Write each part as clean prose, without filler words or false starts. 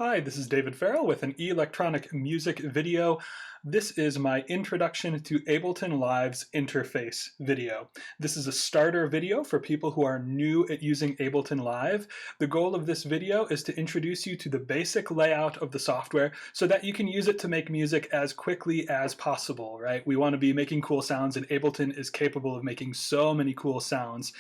Hi, this is David Farrell with an electronic music video. This is my introduction to Ableton Live's interface video. This is a starter video for people who are new at using Ableton Live. The goal of this video is to introduce you to the basic layout of the software so that you can use it to make music as quickly as possible, right? We want to be making cool sounds, and Ableton is capable of making so many cool sounds.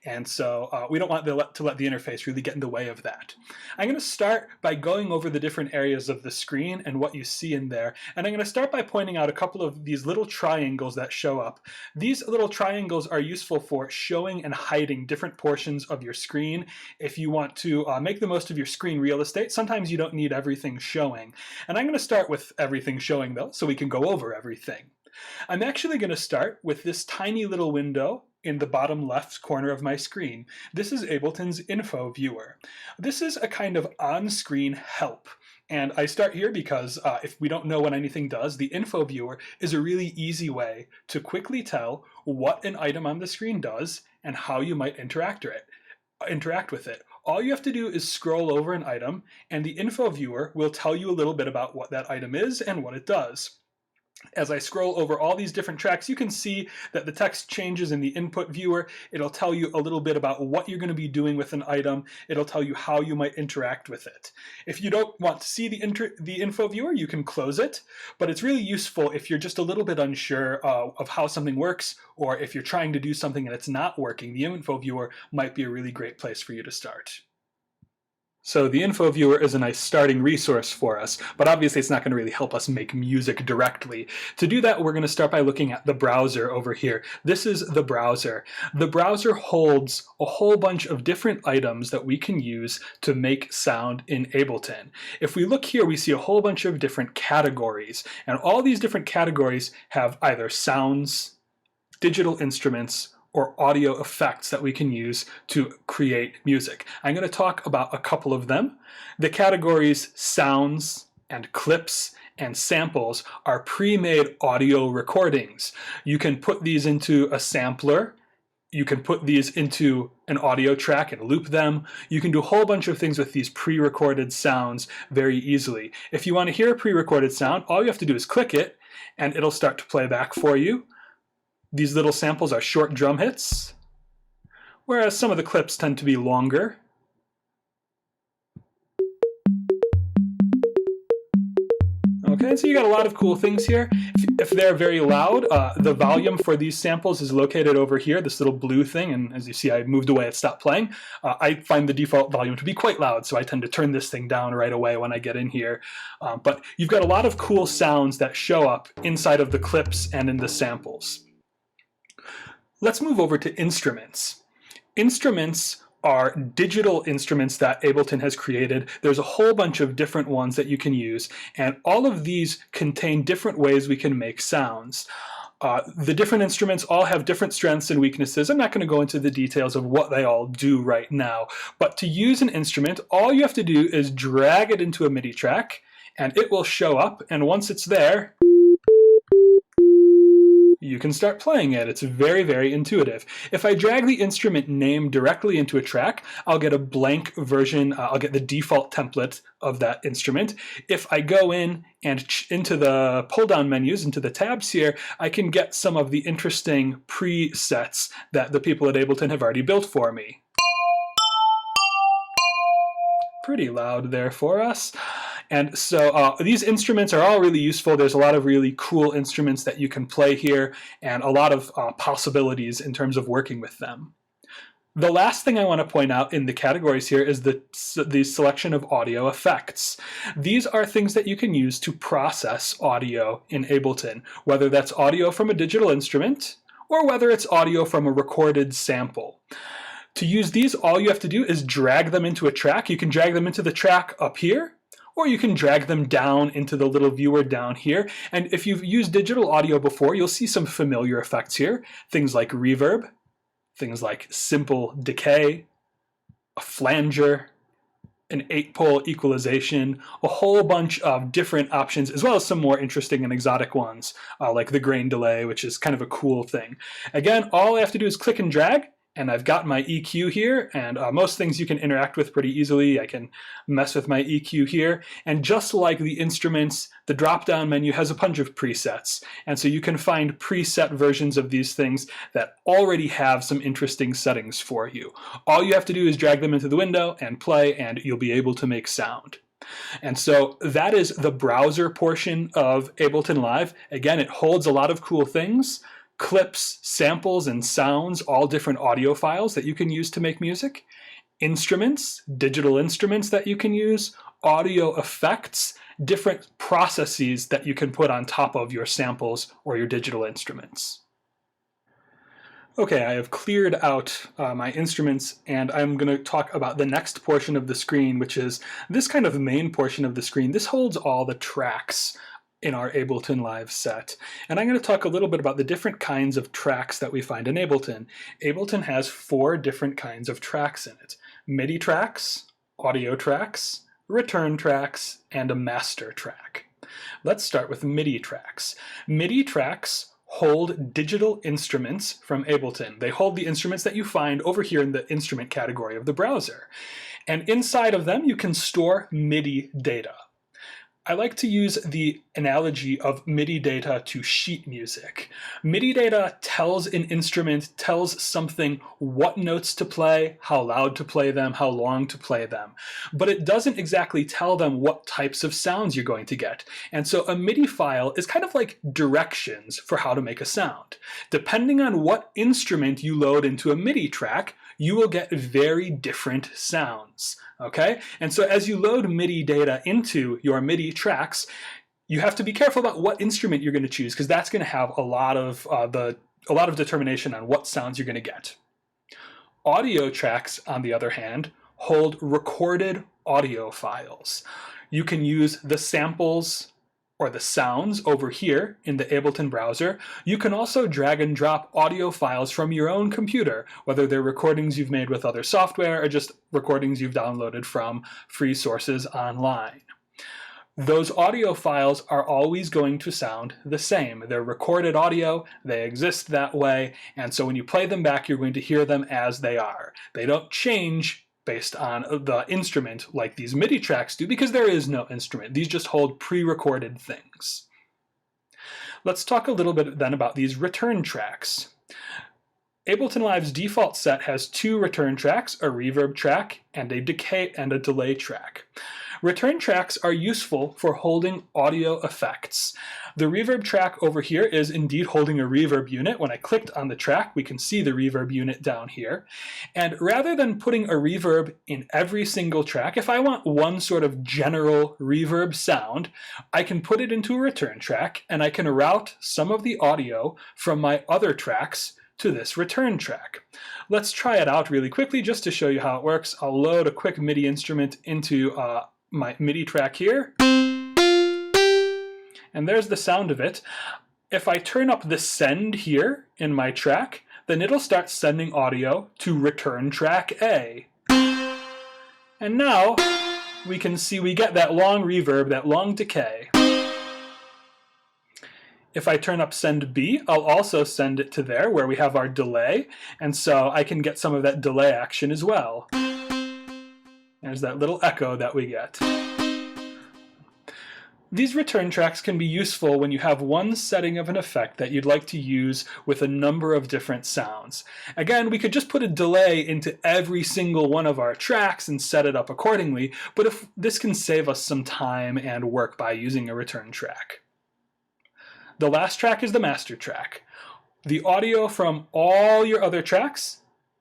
And so we don't want to let the interface really get in the way of that. I'm going to start by going over the different areas of the screen and what you see in there. And I'm going to start by pointing out a couple of these little triangles that show up. These little triangles are useful for showing and hiding different portions of your screen. If you want to make the most of your screen real estate, sometimes you don't need everything showing. And I'm going to start with everything showing though, so we can go over everything. I'm actually going to start with this tiny little window in the bottom left corner of my screen. This is Ableton's info viewer. This is a kind of on-screen help. And I start here because if we don't know what anything does, the info viewer is a really easy way to quickly tell what an item on the screen does and how you might interact with it. All you have to do is scroll over an item, and the info viewer will tell you a little bit about what that item is and what it does. As I scroll over all these different tracks, you can see that the text changes in the input viewer. It'll tell you a little bit about what you're going to be doing with an item. It'll tell you how you might interact with it. If you don't want to see the info viewer, you can close it, but it's really useful if you're just a little bit unsure of how something works, or if you're trying to do something and it's not working. The info viewer might be a really great place for you to start. So the info viewer is a nice starting resource for us, but obviously it's not going to really help us make music directly. To do that, we're going to start by looking at the browser over here. This is the browser. The browser holds a whole bunch of different items that we can use to make sound in Ableton. If we look here, we see a whole bunch of different categories, and all these different categories have either sounds, digital instruments, or audio effects that we can use to create music. I'm going to talk about a couple of them. The categories sounds and clips and samples are pre-made audio recordings. You can put these into a sampler. You can put these into an audio track and loop them. You can do a whole bunch of things with these pre-recorded sounds very easily. If you want to hear a pre-recorded sound, all you have to do is click it and it'll start to play back for you. These little samples are short drum hits, whereas some of the clips tend to be longer. Okay, so you got a lot of cool things here. If they're very loud, the volume for these samples is located over here, this little blue thing, and as you see, I moved away, it stopped playing. I find the default volume to be quite loud, so I tend to turn this thing down right away when I get in here. But you've got a lot of cool sounds that show up inside of the clips and in the samples. Let's move over to instruments. Instruments are digital instruments that Ableton has created. There's a whole bunch of different ones that you can use, and all of these contain different ways we can make sounds. The different instruments all have different strengths and weaknesses. I'm not going to go into the details of what they all do right now, but to use an instrument, all you have to do is drag it into a Midi track, and it will show up, and once it's there, you can start playing it. It's very, very intuitive. If I drag the instrument name directly into a track, I'll get a blank version. I'll get the default template of that instrument. If I go in and into the pull-down menus, into the tabs here, I can get some of the interesting presets that the people at Ableton have already built for me. Pretty loud there for us. And so these instruments are all really useful. There's a lot of really cool instruments that you can play here and a lot of possibilities in terms of working with them. The last thing I want to point out in the categories here is the selection of audio effects. These are things that you can use to process audio in Ableton, whether that's audio from a digital instrument or whether it's audio from a recorded sample. To use these, all you have to do is drag them into a track. You can drag them into the track up here, or you can drag them down into the little viewer down here. And if you've used digital audio before, you'll see some familiar effects here. Things like reverb, things like simple decay, a flanger, an 8-pole equalization, a whole bunch of different options, as well as some more interesting and exotic ones, like the grain delay, which is kind of a cool thing. Again, all I have to do is click and drag, And I've got my EQ here, and most things you can interact with pretty easily. I can mess with my EQ here, and just like the instruments, the drop-down menu has a bunch of presets, and so you can find preset versions of these things that already have some interesting settings for you. All you have to do is drag them into the window and play, and you'll be able to make sound. And so that is the browser portion of Ableton Live. Again, it holds a lot of cool things: clips, samples, and sounds, all different audio files that you can use to make music, instruments, digital instruments that you can use, audio effects, different processes that you can put on top of your samples or your digital instruments. Okay, I have cleared out my instruments, and I'm going to talk about the next portion of the screen, which is this kind of main portion of the screen. This holds all the tracks in our Ableton Live set. And I'm going to talk a little bit about the different kinds of tracks that we find in Ableton. Ableton has 4 different kinds of tracks in it: Midi tracks, audio tracks, return tracks, and a master track. Let's start with Midi tracks. Midi tracks hold digital instruments from Ableton. They hold the instruments that you find over here in the instrument category of the browser. And inside of them, you can store Midi data. I like to use the analogy of MIDI data to sheet music. MIDI data tells an instrument, tells something what notes to play, how loud to play them, how long to play them. But it doesn't exactly tell them what types of sounds you're going to get. And so a MIDI file is kind of like directions for how to make a sound. Depending on what instrument you load into a MIDI track, you will get very different sounds. Okay? And so as you load MIDI data into your MIDI tracks, you have to be careful about what instrument you're going to choose, because that's going to have a lot of determination on what sounds you're going to get. Audio tracks, on the other hand, hold recorded audio files. You can use the samples or the sounds over here in the Ableton browser. You can also drag and drop audio files from your own computer, whether they're recordings you've made with other software or just recordings you've downloaded from free sources online. Those audio files are always going to sound the same. They're recorded audio, they exist that way, and so when you play them back, you're going to hear them as they are. They don't change based on the instrument like these MIDI tracks do, because there is no instrument. These just hold pre-recorded things. Let's talk a little bit then about these return tracks. Ableton Live's default set has 2 return tracks, a reverb track and a decay and a delay track. Return tracks are useful for holding audio effects. The reverb track over here is indeed holding a reverb unit. When I clicked on the track, we can see the reverb unit down here. And rather than putting a reverb in every single track, if I want one sort of general reverb sound, I can put it into a return track, and I can route some of the audio from my other tracks to this return track. Let's try it out really quickly just to show you how it works. I'll load a quick MIDI instrument into my MIDI track here. And there's the sound of it. If I turn up the send here in my track, then it'll start sending audio to return track A. And now we can see we get that long reverb, that long decay. If I turn up send B, I'll also send it to there where we have our delay, and so I can get some of that delay action as well. There's that little echo that we get. These return tracks can be useful when you have one setting of an effect that you'd like to use with a number of different sounds. Again, we could just put a delay into every single one of our tracks and set it up accordingly, but if this can save us some time and work by using a return track. The last track is the master track. The audio from all your other tracks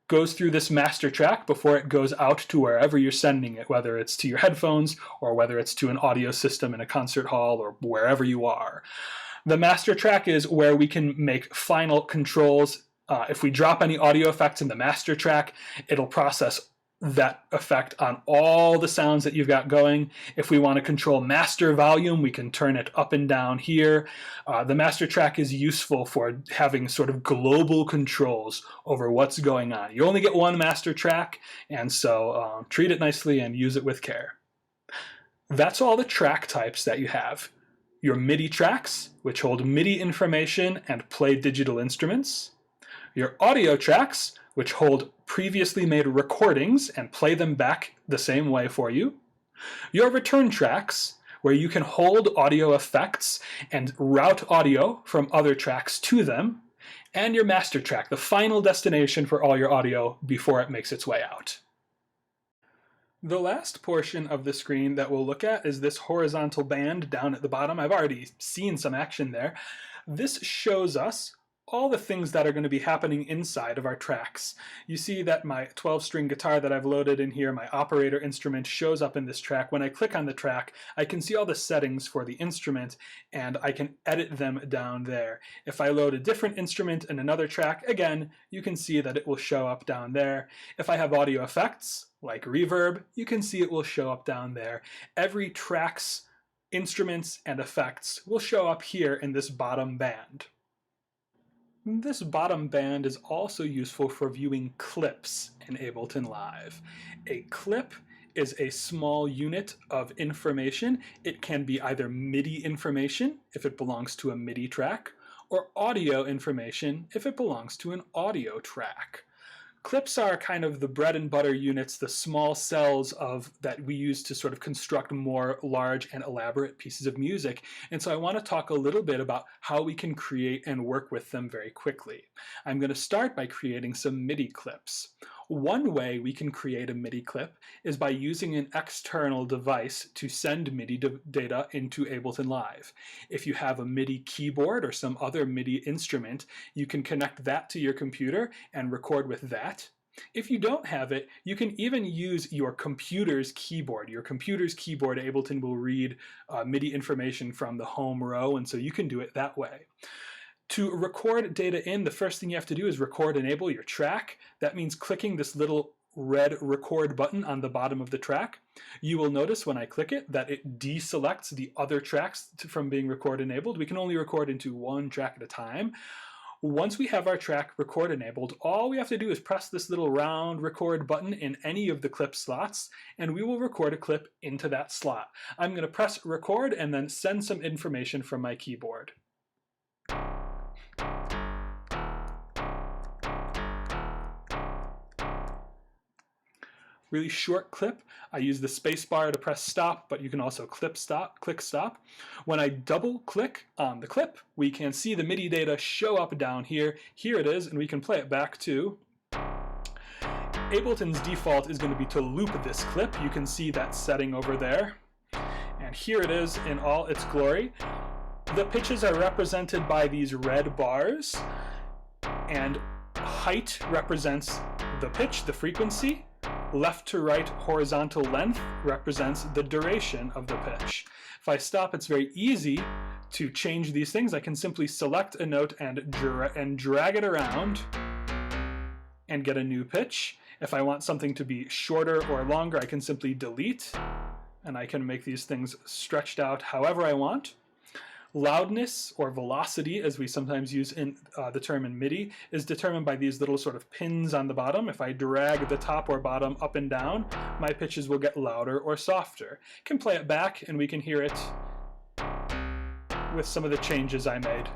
goes through this master track before it goes out to wherever you're sending it, whether it's to your headphones or whether it's to an audio system in a concert hall or wherever you are. The master track is where we can make final controls. If we drop any audio effects in the master track, it'll process that effect on all the sounds that you've got going. If we want to control master volume, we can turn it up and down here. The master track is useful for having sort of global controls over what's going on. You only get one master track, and so treat it nicely and use it with care. That's all the track types that you have. Your MIDI tracks, which hold MIDI information and play digital instruments. Your audio tracks, which hold previously made recordings and play them back the same way for you. Your return tracks, where you can hold audio effects and route audio from other tracks to them. And your master track, the final destination for all your audio before it makes its way out. The last portion of the screen that we'll look at is this horizontal band down at the bottom. I've already seen some action there. This shows us all the things that are going to be happening inside of our tracks. You see that my 12-string guitar that I've loaded in here, my operator instrument, shows up in this track. When I click on the track, I can see all the settings for the instrument, and I can edit them down there. If I load a different instrument in another track, again, you can see that it will show up down there. If I have audio effects, like reverb, you can see it will show up down there. Every track's instruments and effects will show up here in this bottom band. This bottom band is also useful for viewing clips in Ableton Live. A clip is a small unit of information. It can be either MIDI information, if it belongs to a MIDI track, or audio information, if it belongs to an audio track. Clips are kind of the bread and butter units, the small cells that we use to sort of construct more large and elaborate pieces of music. And so I want to talk a little bit about how we can create and work with them very quickly. I'm going to start by creating some MIDI clips. One way we can create a MIDI clip is by using an external device to send MIDI data into Ableton Live. If you have a MIDI keyboard or some other MIDI instrument, you can connect that to your computer and record with that. If you don't have it, you can even use your computer's keyboard. Your computer's keyboard, Ableton will read MIDI information from the home row, and so you can do it that way. To record data in, the first thing you have to do is record enable your track. That means clicking this little red record button on the bottom of the track. You will notice when I click it that it deselects the other tracks from being record enabled. We can only record into one track at a time. Once we have our track record enabled, all we have to do is press this little round record button in any of the clip slots, and we will record a clip into that slot. I'm going to press record and then send some information from my keyboard. Really short clip. I use the space bar to press stop, but you can also click stop. When I double click on the clip, we can see the MIDI data show up down here. Here it is, and we can play it back too. Ableton's default is going to be to loop this clip. You can see that setting over there. And here it is in all its glory. The pitches are represented by these red bars, and height represents the pitch, the frequency. Left to right horizontal length represents the duration of the pitch. If I stop, it's very easy to change these things. I can simply select a note and drag it around and get a new pitch. If I want something to be shorter or longer, I can simply delete, and I can make these things stretched out however I want. Loudness, or velocity, as we sometimes use in the term in MIDI, is determined by these little sort of pins on the bottom. If I drag the top or bottom up and down, my pitches will get louder or softer. I can play it back, and we can hear it with some of the changes I made.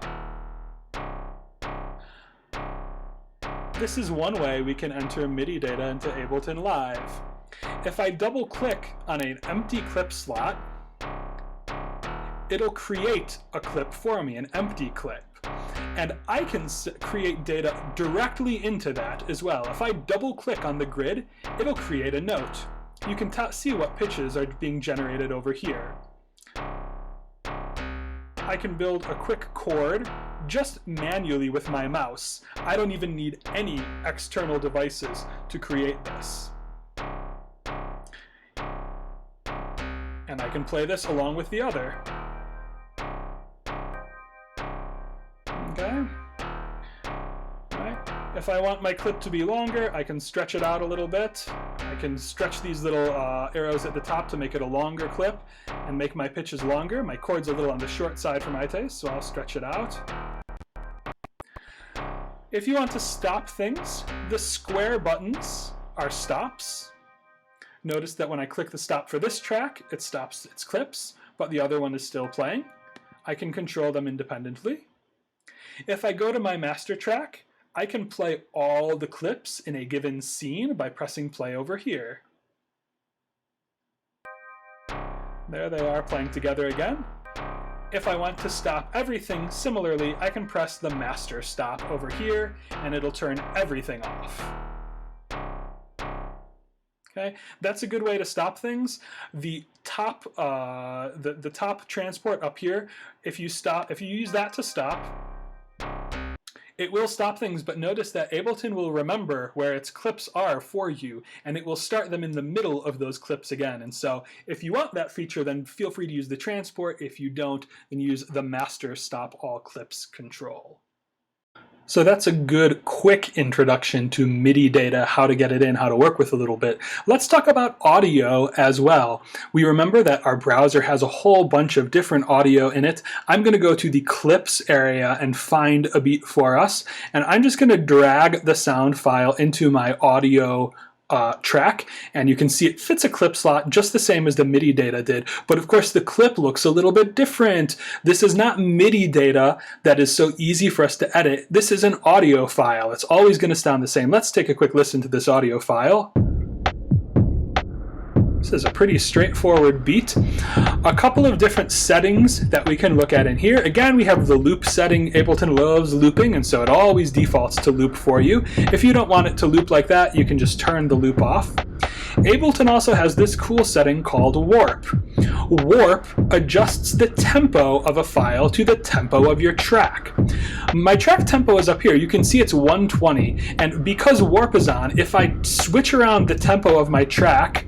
This is one way we can enter MIDI data into Ableton Live. If I double-click on an empty clip slot, it'll create a clip for me, an empty clip. And I can create data directly into that as well. If I double click on the grid, it'll create a note. You can see what pitches are being generated over here. I can build a quick chord just manually with my mouse. I don't even need any external devices to create this. And I can play this along with the other. Okay. Right. If I want my clip to be longer, I can stretch it out a little bit. I can stretch these little arrows at the top to make it a longer clip and make my pitches longer. My chord's a little on the short side for my taste, so I'll stretch it out. If you want to stop things, the square buttons are stops. Notice that when I click the stop for this track, it stops its clips, but the other one is still playing. I can control them independently. If I go to my master track, I can play all the clips in a given scene by pressing play over here. There they are playing together again. If I want to stop everything, similarly, I can press the master stop over here and it'll turn everything off. Okay, that's a good way to stop things. The top, the top transport up here, if you use that to stop, it will stop things, but notice that Ableton will remember where its clips are for you, and it will start them in the middle of those clips again. And so if you want that feature, then feel free to use the transport. If you don't, then use the master stop all clips control. So that's a good, quick introduction to MIDI data, how to get it in, how to work with a little bit. Let's talk about audio as well. We remember that our browser has a whole bunch of different audio in it. I'm going to go to the clips area and find a beat for us, and I'm just going to drag the sound file into my audio track, and you can see it fits a clip slot just the same as the MIDI data did, but of course the clip looks a little bit different. This is not MIDI data that is so easy for us to edit. This is an audio file. It's always going to sound the same. Let's take a quick listen to this audio file. This is a pretty straightforward beat. A couple of different settings that we can look at in here. Again, we have the loop setting. Ableton loves looping, and so it always defaults to loop for you. If you don't want it to loop like that, you can just turn the loop off. Ableton also has this cool setting called Warp. Warp adjusts the tempo of a file to the tempo of your track. My track tempo is up here. You can see it's 120, and because Warp is on, if I switch around the tempo of my track,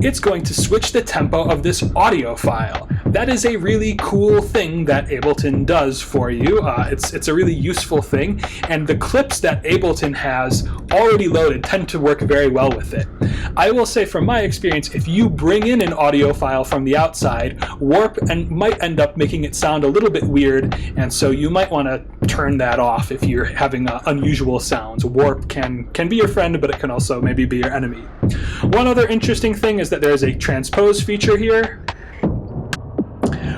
it's going to switch the tempo of this audio file. That is a really cool thing that Ableton does for you. It's a really useful thing, and the clips that Ableton has already loaded tend to work very well with it. I will say from my experience, if you bring in an audio file from the outside, Warp might end up making it sound a little bit weird, and so you might want to turn that off if you're having unusual sounds. Warp can be your friend, but it can also maybe be your enemy. One other interesting thing is that there is a transpose feature here.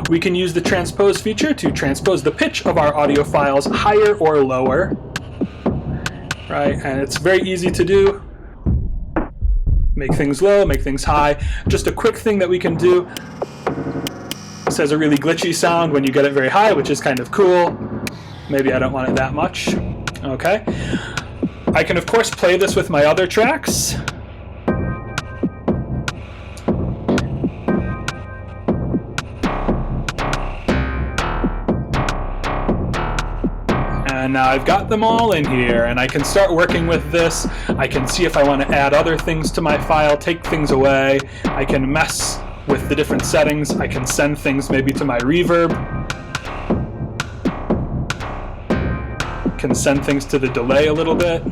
We can use the transpose feature to transpose the pitch of our audio files higher or lower, right? And it's very easy to do. Make things low, make things high. Just a quick thing that we can do. This has a really glitchy sound when you get it very high, which is kind of cool. Maybe I don't want it that much. Okay. I can, of course, play this with my other tracks. And now I've got them all in here, and I can start working with this. I can see if I want to add other things to my file, take things away. I can mess with the different settings. I can send things maybe to my reverb. Can send things to the delay a little bit.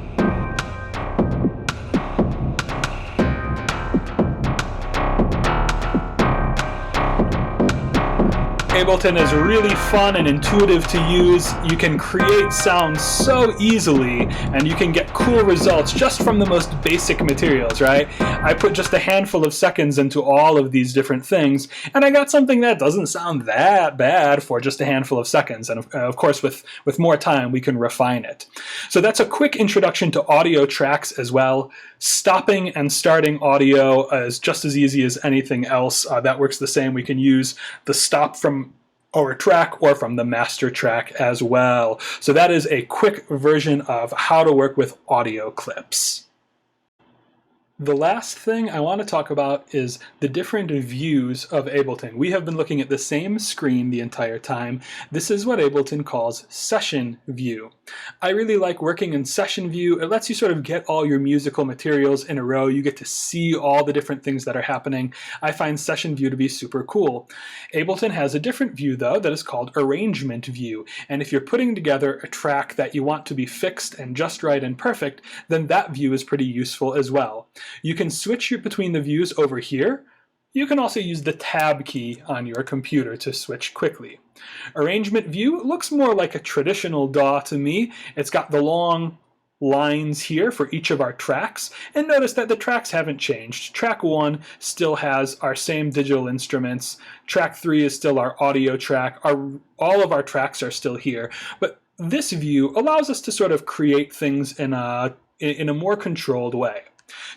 Ableton is really fun and intuitive to use. You can create sounds so easily, and you can get cool results just from the most basic materials, right? I put just a handful of seconds into all of these different things, and I got something that doesn't sound that bad for just a handful of seconds. And of course, with more time, we can refine it. So that's a quick introduction to audio tracks as well. Stopping and starting audio is just as easy as anything else. That works the same. We can use the stop from our track or from the master track as well. So that is a quick version of how to work with audio clips. The last thing I want to talk about is the different views of Ableton. We have been looking at the same screen the entire time. This is what Ableton calls Session View. I really like working in Session View. It lets you sort of get all your musical materials in a row. You get to see all the different things that are happening. I find Session View to be super cool. Ableton has a different view, though, that is called Arrangement View. And if you're putting together a track that you want to be fixed and just right and perfect, then that view is pretty useful as well. You can switch between the views over here. You can also use the Tab key on your computer to switch quickly. Arrangement View looks more like a traditional DAW to me. It's got the long lines here for each of our tracks, and notice that the tracks haven't changed. Track 1 still has our same digital instruments. Track 3 is still our audio track. All of our tracks are still here, but this view allows us to sort of create things in a more controlled way.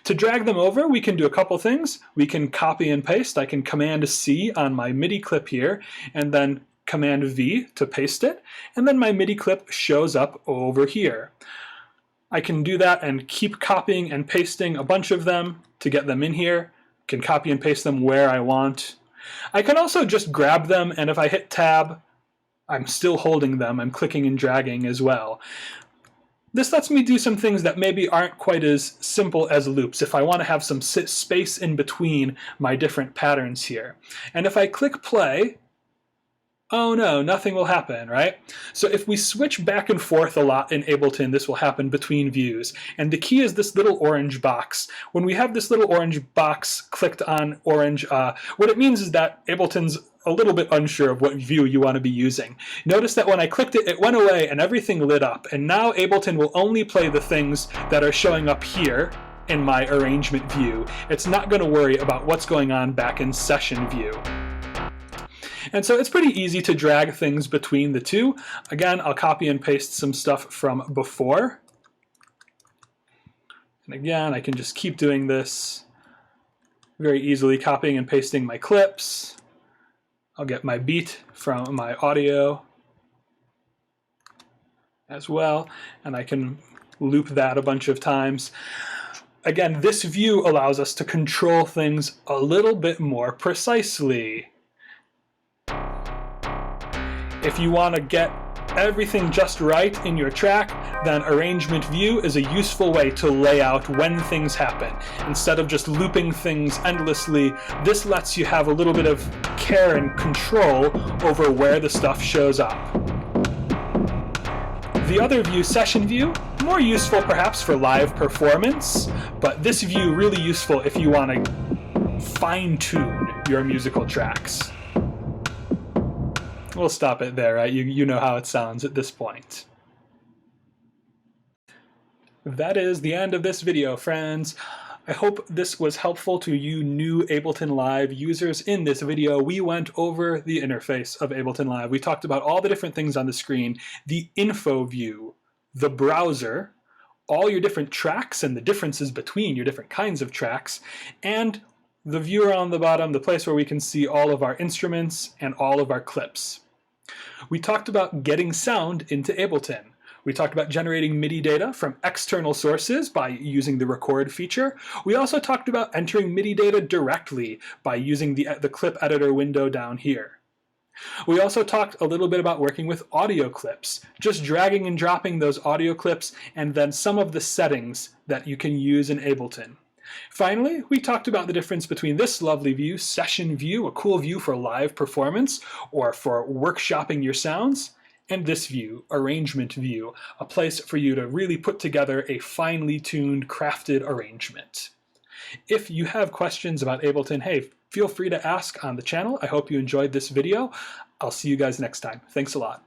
To drag them over, we can do a couple things. We can copy and paste. I can Command C on my MIDI clip here, and then Command V to paste it, and then my MIDI clip shows up over here. I can do that and keep copying and pasting a bunch of them to get them in here. I can copy and paste them where I want. I can also just grab them, and if I hit Tab, I'm still holding them. I'm clicking and dragging as well. This lets me do some things that maybe aren't quite as simple as loops if I want to have some space in between my different patterns here. And if I click play, oh no, nothing will happen, right? So if we switch back and forth a lot in Ableton, this will happen between views. And the key is this little orange box. When we have this little orange box clicked on orange, what it means is that Ableton's a little bit unsure of what view you want to be using. Notice that when I clicked it, it went away and everything lit up. And now Ableton will only play the things that are showing up here in my arrangement view. It's not going to worry about what's going on back in session view. And so it's pretty easy to drag things between the two. Again, I'll copy and paste some stuff from before. And again, I can just keep doing this very easily, copying and pasting my clips. I'll get my beat from my audio as well, and I can loop that a bunch of times. Again, this view allows us to control things a little bit more precisely. If you want to get everything just right in your track, then arrangement view is a useful way to lay out when things happen. Instead of just looping things endlessly, this lets you have a little bit of care and control over where the stuff shows up. The other view, session view, more useful perhaps for live performance, but this view really useful if you want to fine-tune your musical tracks. We'll stop it there, right? You know how it sounds at this point. That is the end of this video, friends. I hope this was helpful to you new Ableton Live users. In this video, we went over the interface of Ableton Live. We talked about all the different things on the screen, the info view, the browser, all your different tracks and the differences between your different kinds of tracks, and the viewer on the bottom, the place where we can see all of our instruments and all of our clips. We talked about getting sound into Ableton. We talked about generating MIDI data from external sources by using the record feature. We also talked about entering MIDI data directly by using the clip editor window down here. We also talked a little bit about working with audio clips, just dragging and dropping those audio clips and then some of the settings that you can use in Ableton. Finally, we talked about the difference between this lovely view, session view, a cool view for live performance or for workshopping your sounds, and this view, arrangement view, a place for you to really put together a finely tuned, crafted arrangement. If you have questions about Ableton, hey, feel free to ask on the channel. I hope you enjoyed this video. I'll see you guys next time. Thanks a lot.